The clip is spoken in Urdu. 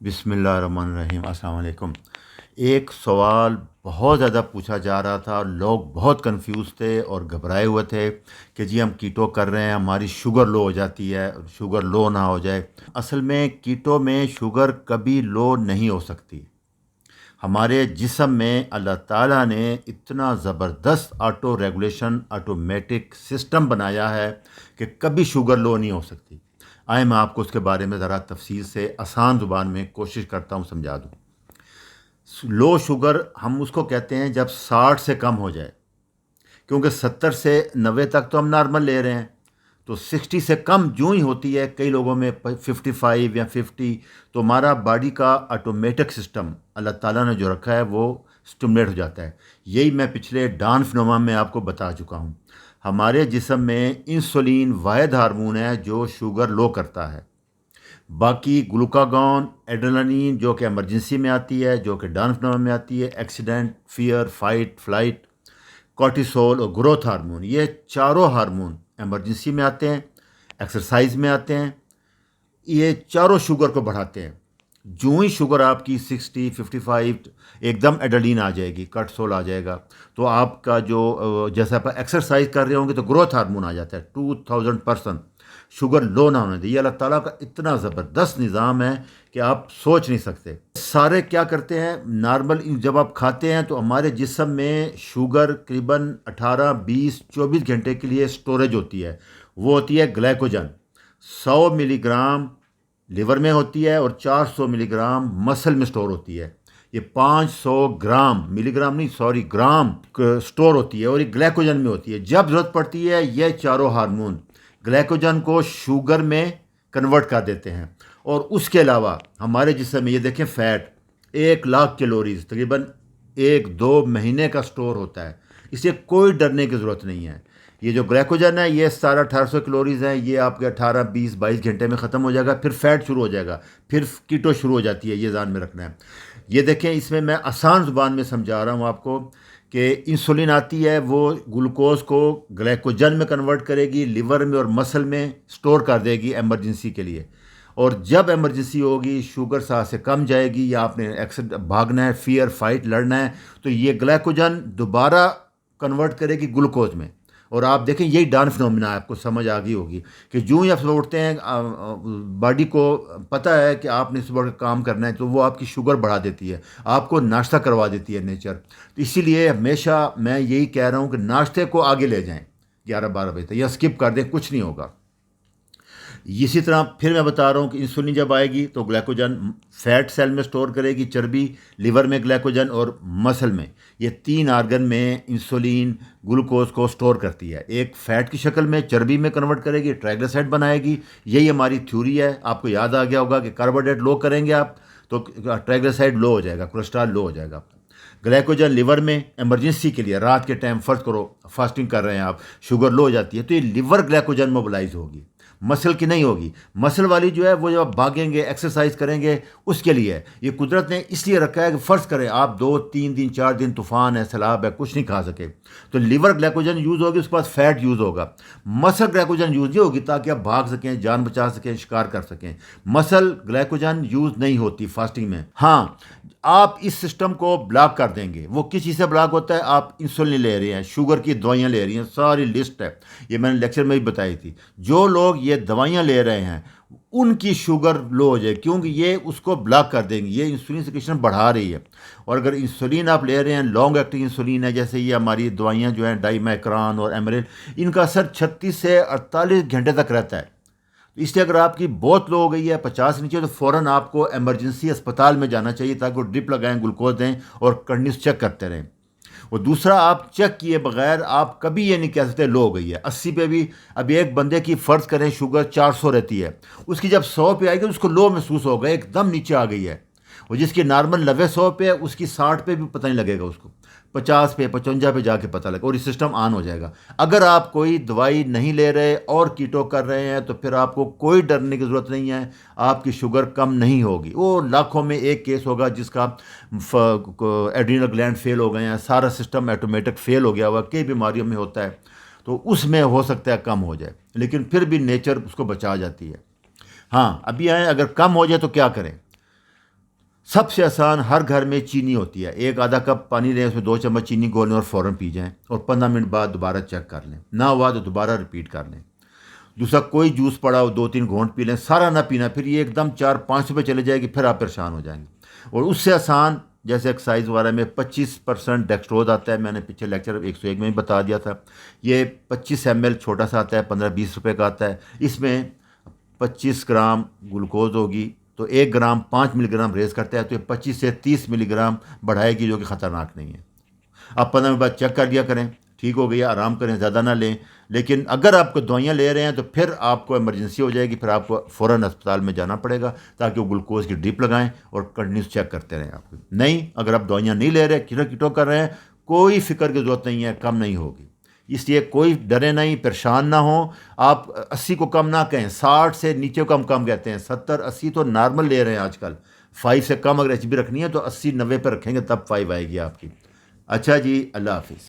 بسم اللہ الرحمن الرحیم۔ السلام علیکم۔ ایک سوال بہت زیادہ پوچھا جا رہا تھا، لوگ بہت کنفیوز تھے اور گھبرائے ہوئے تھے کہ جی ہم کیٹو کر رہے ہیں، ہماری شوگر لو ہو جاتی ہے، شوگر لو نہ ہو جائے۔ اصل میں کیٹو میں شوگر کبھی لو نہیں ہو سکتی۔ ہمارے جسم میں اللہ تعالیٰ نے اتنا زبردست آٹو ریگولیشن آٹومیٹک سسٹم بنایا ہے کہ کبھی شوگر لو نہیں ہو سکتی۔ آئے میں آپ کو اس کے بارے میں ذرا تفصیل سے آسان زبان میں کوشش کرتا ہوں سمجھا دوں۔ لو شوگر ہم اس کو کہتے ہیں جب 60 سے کم ہو جائے، کیونکہ 70 سے 90 تک تو ہم نارمل لے رہے ہیں، تو 60 سے کم جو ہی ہوتی ہے، کئی لوگوں میں 55 یا 50، تو ہمارا باڈی کا آٹومیٹک سسٹم اللہ تعالیٰ نے جو رکھا ہے وہ اسٹیمولیٹ ہو جاتا ہے۔ یہی میں پچھلے ڈانس نما میں آپ کو بتا چکا ہوں۔ ہمارے جسم میں انسولین واحد ہارمون ہے جو شوگر لو کرتا ہے۔ باقی گلوکاگون، ایڈرینلین جو کہ ایمرجنسی میں آتی ہے، جو کہ ڈانس نما میں آتی ہے، accident, fair, fight, flight, cortisol اور گروتھ ہارمون، یہ چاروں ہارمون ایمرجنسی میں آتے ہیں، ایکسرسائز میں آتے ہیں، یہ چاروں شوگر کو بڑھاتے ہیں۔ جو ہی شوگر آپ کی 60 55 ایک دم ایڈرلین آ جائے گی، کورٹیسول آ جائے گا، تو آپ کا جو جیسے آپ ایکسرسائز کر رہے ہوں گے تو گروتھ ہارمون آ جاتا ہے 2000%۔ شوگر لو نہ ہونے دے، یہ اللہ تعالیٰ کا اتنا زبردست نظام ہے کہ آپ سوچ نہیں سکتے۔ سارے کیا کرتے ہیں، نارمل جب آپ کھاتے ہیں تو ہمارے جسم میں شوگر قریباً 18 20 24 گھنٹے کے لیے سٹوریج ہوتی ہے۔ وہ ہوتی ہے گلائکوجن، 100 ملی گرام لیور میں ہوتی ہے اور 400 ملی گرام مسل میں سٹور ہوتی ہے۔ یہ 500 گرام، ملی گرام نہیں سوری گرام سٹور ہوتی ہے، اور یہ گلائکوجن میں ہوتی ہے۔ جب ضرورت پڑتی ہے یہ چاروں ہارمون گلائکوجن کو شوگر میں کنورٹ کر دیتے ہیں۔ اور اس کے علاوہ ہمارے جسم میں یہ دیکھیں فیٹ 1,00,000 کیلوریز تقریباً 1-2 مہینے کا سٹور ہوتا ہے، اس لیے کوئی ڈرنے کی ضرورت نہیں ہے۔ یہ جو گلائکوجن ہے یہ 1800 کیلوریز ہے، یہ آپ کے 18 20 22 گھنٹے میں ختم ہو جائے گا، پھر فیٹ شروع ہو جائے گا، پھر کیٹو شروع ہو جاتی ہے، یہ ذہن میں رکھنا ہے۔ یہ دیکھیں اس میں آسان زبان میں سمجھا رہا ہوں آپ کو کہ انسولین آتی ہے، وہ گلوکوز کو گلائکوجن میں کنورٹ کرے گی، لیور میں اور مسل میں سٹور کر دے گی ایمرجنسی کے لیے، اور جب ایمرجنسی ہوگی شوگر 100 سے کم جائے گی یا آپ نے بھاگنا ہے، فیئر فائٹ لڑنا ہے، تو یہ گلائکوجن دوبارہ کنورٹ کرے گی گلوکوز میں۔ اور آپ دیکھیں یہی ڈان فنومینا آپ کو سمجھ آ گئی ہوگی کہ جو ہی آپ صبح اٹھتے ہیں باڈی کو پتہ ہے کہ آپ نے صبح کا کام کرنا ہے، تو وہ آپ کی شوگر بڑھا دیتی ہے، آپ کو ناشتہ کروا دیتی ہے نیچر۔ تو اسی لیے ہمیشہ میں یہی کہہ رہا ہوں کہ ناشتے کو آگے لے جائیں 11-12 بجے تک، یا اسکپ کر دیں، کچھ نہیں ہوگا۔ اسی طرح پھر میں بتا رہا ہوں کہ انسولین جب آئے گی تو گلائکوجن فیٹ سیل میں سٹور کرے گی، چربی لیور میں گلائکوجن اور مسل میں، یہ 3 آرگن میں انسولین گلوکوز کو سٹور کرتی ہے۔ ایک فیٹ کی شکل میں چربی میں کنورٹ کرے گی، ٹرائگلیسرائڈ بنائے گی، یہی ہماری تھیوری ہے۔ آپ کو یاد آ گیا ہوگا کہ کاربوہائیڈریٹ لو کریں گے آپ تو ٹرائگلیسرائڈ لو ہو جائے گا، کولیسٹرول لو ہو جائے گا۔ گلائکوجن لیور میں ایمرجنسی کے لیے رات کے ٹائم فرض کرو فاسٹنگ کر رہے ہیں آپ، شوگر لو ہو جاتی ہے، تو یہ لیور گلائکوجن موبلائز ہوگی، مسل کی نہیں ہوگی۔ مسل والی جو ہے وہ جب آپ بھاگیں گے ایکسرسائز کریں گے اس کے لیے ہے۔ یہ قدرت نے اس لیے رکھا ہے کہ فرض کریں آپ 2-3 دن 4 دن طوفان ہے، سیلاب ہے، کچھ نہیں کھا سکے، تو لیور گلائکوجن یوز ہوگی، اس کے بعد فیٹ یوز ہوگا، مسل گلائکوجن یوز نہیں ہوگی تاکہ آپ بھاگ سکیں، جان بچا سکیں، شکار کر سکیں۔ مسل گلائکوجن یوز نہیں ہوتی فاسٹنگ میں۔ ہاں، آپ اس سسٹم کو بلاک کر دیں گے۔ وہ کس چیز سے بلاک ہوتا ہے؟ آپ انسولین لے رہے ہیں، شوگر کی دوائیاں لے رہی ہیں، ساری لسٹ ہے، یہ میں نے لیکچر میں بھی بتائی تھی۔ جو لوگ یہ دوائیاں لے رہے ہیں ان کی شوگر لو ہو جائے، کیونکہ یہ اس کو بلاک کر دیں گی، یہ انسولین سیکریشن بڑھا رہی ہے۔ اور اگر انسولین آپ لے رہے ہیں، لانگ ایکٹنگ انسولین ہے، جیسے یہ ہماری دوائیاں جو ہیں ڈائمیکران اور ایمریل، ان کا اثر 36 سے 48 گھنٹے تک رہتا ہے۔ اس لیے اگر آپ کی بہت لو ہو گئی ہے 50 سے نیچے، تو فوراً آپ کو ایمرجنسی اسپتال میں جانا چاہیے تاکہ وہ ڈرپ لگائیں، گلوکوز دیں اور کنٹینیوس چیک کرتے رہیں۔ اور دوسرا، آپ چیک کیے بغیر آپ کبھی یہ نہیں کہہ سکتے لو ہو گئی ہے 80 پہ بھی۔ ابھی ایک بندے کی فرض کریں شوگر 400 رہتی ہے، اس کی جب 100 پہ آئے گی اس کو لو محسوس ہوگا، ایک دم نیچے آ گئی ہے۔ اور جس کی نارمل 90-100 پہ ہے اس کی 60 پہ بھی پتہ نہیں لگے گا، اس کو 50 پہ 55 پہ جا کے پتہ لگے، اور یہ سسٹم آن ہو جائے گا۔ اگر آپ کوئی دوائی نہیں لے رہے اور کیٹو کر رہے ہیں تو پھر آپ کو کوئی ڈرنے کی ضرورت نہیں ہے، آپ کی شوگر کم نہیں ہوگی۔ وہ لاکھوں میں ایک کیس ہوگا جس کا ایڈرینل گلینڈ فیل ہو گئے ہیں، سارا سسٹم ایٹومیٹک فیل ہو گیا ہوا، کئی بیماریوں میں ہوتا ہے، تو اس میں ہو سکتا ہے کم ہو جائے، لیکن پھر بھی نیچر اس کو بچا جاتی ہے۔ ہاں، ابھی آئیں اگر کم ہو جائے تو کیا کریں؟ سب سے آسان، ہر گھر میں چینی ہوتی ہے، ایک آدھا کپ پانی لیں، اس میں 2 چمچ چینی گھول لیں اور فوراً پی جائیں، اور 15 منٹ بعد دوبارہ چیک کر لیں، نہ ہوا تو دوبارہ رپیٹ کر لیں۔ دوسرا، کوئی جوس پڑا ہو 2-3 گھونٹ پی لیں، سارا نہ پینا، پھر یہ ایک دم 4-5 روپے چلے جائے گی، پھر آپ پریشان ہو جائیں گے۔ اور اس سے آسان، جیسے ایکسرسائز وغیرہ میں 25% ڈیکسٹروز آتا ہے، میں نے پچھلے لیکچر 101 میں بھی بتا دیا تھا، یہ 25 ml چھوٹا سا آتا ہے، 15-20 روپے کا آتا ہے، اس میں 25 گرام گلوکوز ہوگی، تو 1 گرام 5 ملی گرام ریز کرتا ہے، تو یہ 25 سے 30 ملی گرام بڑھائے گی، جو کہ خطرناک نہیں ہے۔ آپ 15 منٹ بعد چیک کر لیا کریں، ٹھیک ہو گیا، آرام کریں، زیادہ نہ لیں۔ لیکن اگر آپ کو دوائیاں لے رہے ہیں تو پھر آپ کو ایمرجنسی ہو جائے گی، پھر آپ کو فوراً اسپتال میں جانا پڑے گا، تاکہ وہ گلوکوز کی ڈرپ لگائیں اور کنٹینیوس چیک کرتے رہیں آپ کو۔ نہیں، اگر آپ دوائیاں نہیں لے رہے، کیٹو کر رہے ہیں، کوئی فکر کی ضرورت نہیں ہے، کم نہیں ہوگی۔ اس لیے کوئی ڈرے نہیں، پریشان نہ ہوں۔ آپ 80 کو کم نہ کہیں، 60 سے نیچے کو ہم کم کہتے ہیں، 70-80 تو نارمل لے رہے ہیں آج کل۔ 5 سے کم اگر ایچ بی رکھنی ہے تو 80-90 پہ رکھیں گے، تب 5 آئے گی آپ کی۔ اچھا جی، اللہ حافظ۔